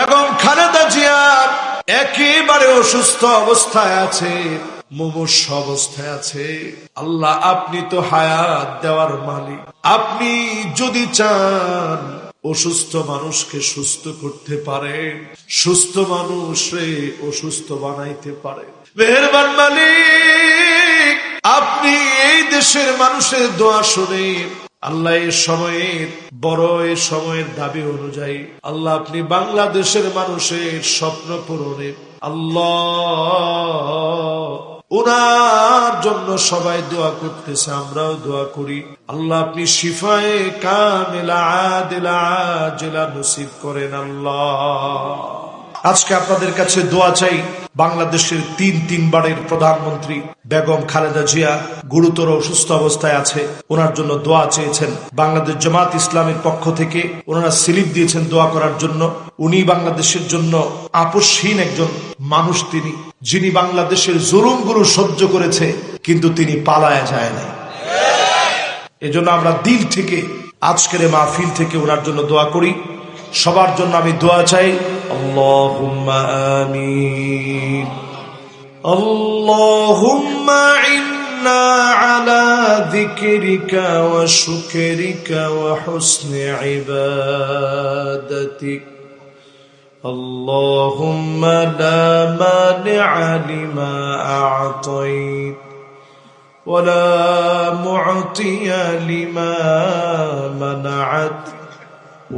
বেগম খালেদা জিয়া একেবারে অসুস্থ অবস্থায় আছে, মুমূর্ষ অবস্থায় আছে। আল্লাহ, আপনি তো হায়াত দেওয়ার মালিক। আপনি যদি চান অসুস্থ মানুষকে সুস্থ করতে পারেন, সুস্থ মানুষরে অসুস্থ বানাইতে পারেন। মেহেরবান মালিক, আপনি এই দেশের মানুষের দোয়া শুনেন। আল্লাহ, এই সময়ের দাবি অনুযায়ী আল্লাহ আপনি বাংলাদেশের মানুষের স্বপ্ন পূরণে আল্লাহ, ওনার জন্য সবাই দোয়া করতেছে, আমরাও দোয়া করি। আল্লাহ, আপনি শিফায়ে কামিলা আদিলা আজিলা নসিব করেন। আল্লাহ, আজকে আপনাদের কাছে দোয়া চাই। বাংলাদেশের তিনবারের প্রধানমন্ত্রী বেগম খালেদা জিয়া গুরুতর অসুস্থ অবস্থায় আছে, ওনার জন্য দোয়া চেয়েছেন। বাংলাদেশ জামাত ইসলামের পক্ষ থেকে ওনারা স্লিপ দিয়েছেন দোয়া করার জন্য। উনি বাংলাদেশের জন্য আপসহীন একজন মানুষ, যিনি বাংলাদেশের জুলুমগুলো সহ্য করেছে, কিন্তু তিনি পালায়া যায় নাই। এজন্য আমরা দিল থেকে আজকের মাহফিল থেকে ওনার জন্য দোয়া করি। সবার জন্য আমি দোয়া চাই। আল্লাহুম্মা আমিন। আল্লাহুম্মা ইন্না আলা যিকরিকা ওয়া শুকরিকা ওয়া হুসনি ইবাদাতিক। আল্লাহুম্মা লা মানি'a লিমা আ'তাইত ওয়া লা মু'তিয়া লিমা মানা'ত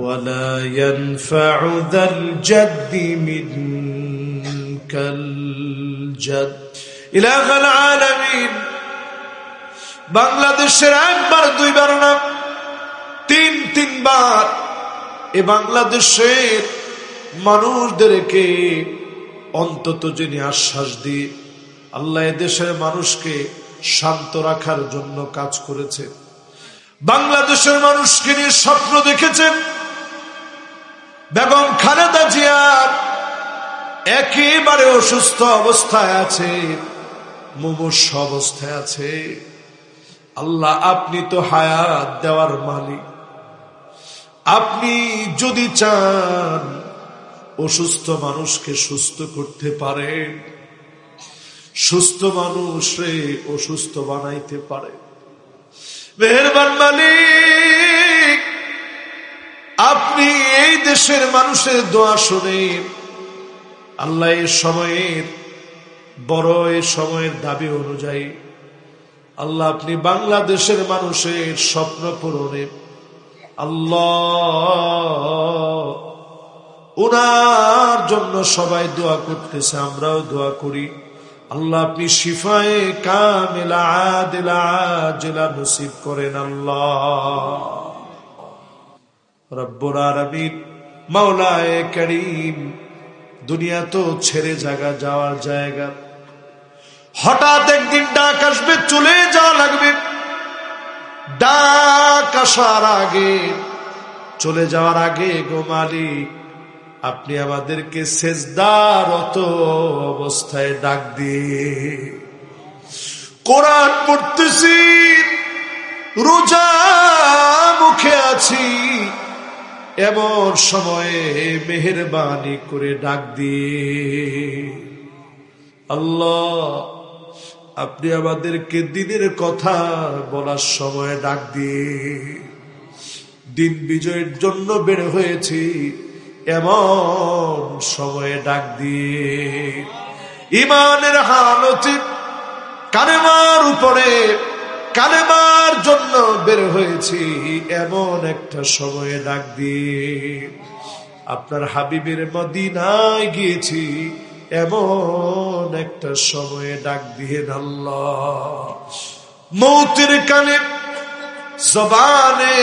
ولا ينفع ذا الجد منك الجد إله العالمين। বাংলাদেশের একবার দুইবার না, তিনবার এ বাংলাদেশের মানুষদেরকে অন্তত যিনি আশ্বাস দিয়ে আল্লাহ দেশের মানুষকে শান্ত রাখার জন্য কাজ করেছেন, বাংলাদেশের মানুষকে নিয়ে স্বপ্ন দেখেছেন। বেগম খালেদা জিয়া একেবারে অসুস্থ অবস্থায় আছে, মুমূর্ষ অবস্থায় আছে। আল্লাহ, আপনি তো হায়াত দেওয়ার মালিক। আপনি যদি চান অসুস্থ মানুষকে সুস্থ করতে পারেন, সুস্থ মানুষরে অসুস্থ বানাইতে পারেন। মেহেরবান মালিক, আপনি এই দেশের মানুষের দোয়া শুনেন। আল্লাহ, এই সময়ের দাবি অনুযায়ী আল্লাহ আপনি বাংলাদেশের মানুষের স্বপ্ন পূরণে আল্লাহ, ওনার জন্য সবাই দোয়া করতেছে, আমরাও দোয়া করি। আল্লাহ, আপনি শিফায়ে কামিলা আদিলা আজিলা নসিব করেন। আল্লাহ রব্বুল আলামিন, মাওলায়ে কারীম, দুনিয়া তো ছেড়ে যাওয়ার জায়গা। হঠাৎ একদিন ডাক আসবে, চলে যাওয়া লাগবে। ডাক আসার আগে, চলে যাওয়ার আগে গো মালিক, আপনি আমাদেরকে সেজদারত অবস্থায় ডাক দিয়ে কোরআন পড়তেছি, রোজা মুখে আছি, এমন সময়ে মেহেরবানি করে ডাক দিয়ে আল্লাহ, আপনি আমাদেরকে দিনের কথা বলার সময় ডাক দিয়ে দিন বিজয়ের জন্য বের হয়েছি এমন সময়ে ডাক দিয়ে ইমানের হালতে কালেমার উপরে কালেমার জন্য বের হয়েছি এমন একটা সময়ে ডাক দিয়ে আপনার হাবিবের মদিনায় গিয়েছি এমন একটা সময়ে ডাক দিয়ে আল্লাহ মৌতের কালে জবানে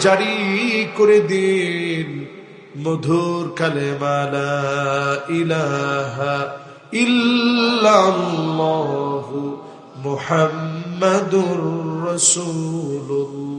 জারি করে দিন মধুর কালেমা লা ইলাহা ইল্লাল্লাহু মুহাম্মাদুর রাসূলুল্লাহ।